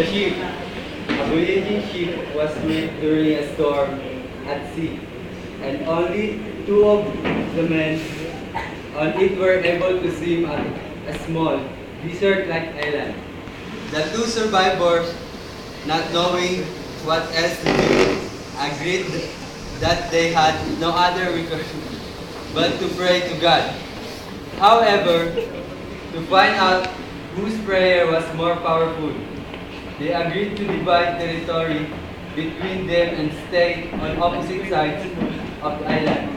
The ship, a voyaging ship, was wrecked during a storm at sea, and only two of the men on it were able to swim at a small, desert-like island. The two survivors, not knowing what else to do, agreed that they had no other recourse but to pray to God. However, to find out whose prayer was more powerful, they agreed to divide territory between them and stay on opposite sides of the island.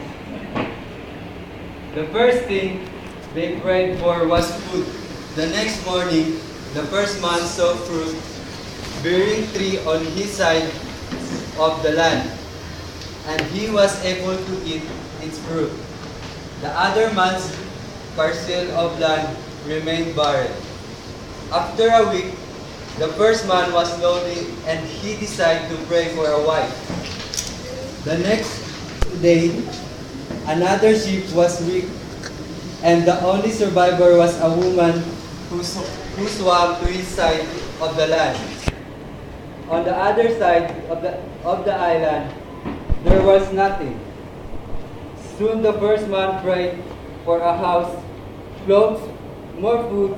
The first thing they prayed for was food. The next morning, the first man saw fruit bearing tree on his side of the land, and he was able to eat its fruit. The other man's parcel of land remained barren. After a week, the first man was lonely and he decided to pray for a wife. The next day, another ship was wrecked, and the only survivor was a woman who swam to his side of the land. On the other side of the island, there was nothing. Soon the first man prayed for a house, clothes, more food.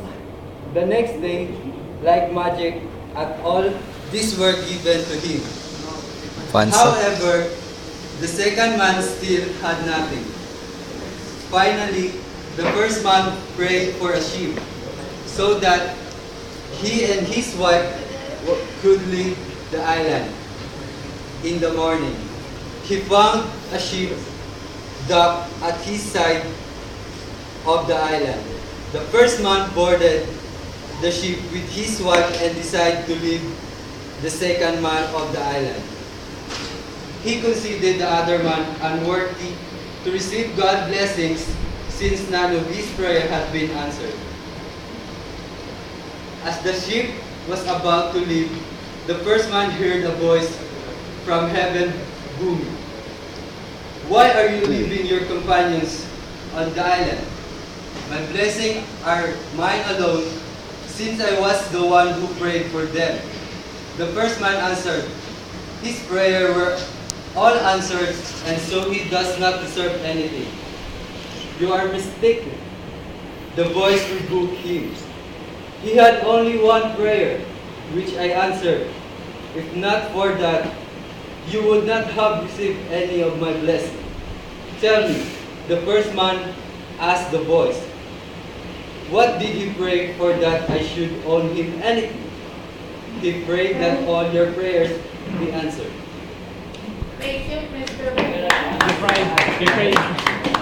The next day, like magic, at all these were given to him. However, the second man still had nothing. Finally, the first man prayed for a sheep, so that he and his wife could leave the island. In the morning, he found a ship docked at his side of the island. The first man boarded the ship with his wife and decided to leave the second man of the island. He considered the other man unworthy to receive God's blessings since none of his prayer had been answered. As the ship was about to leave, the first man heard a voice from heaven booming, "Why are you leaving your companions on the island? My blessings are mine alone, since I was the one who prayed for them." The first man answered, "His prayers were all answered, and so he does not deserve anything." "You are mistaken," the voice rebuked him. "He had only one prayer, which I answered. If not for that, you would not have received any of my blessing." "Tell me," the first man asked the voice, "what did he pray for that I should owe him anything?" "He prayed that all your prayers be answered." Thank you, Mr. Good praise.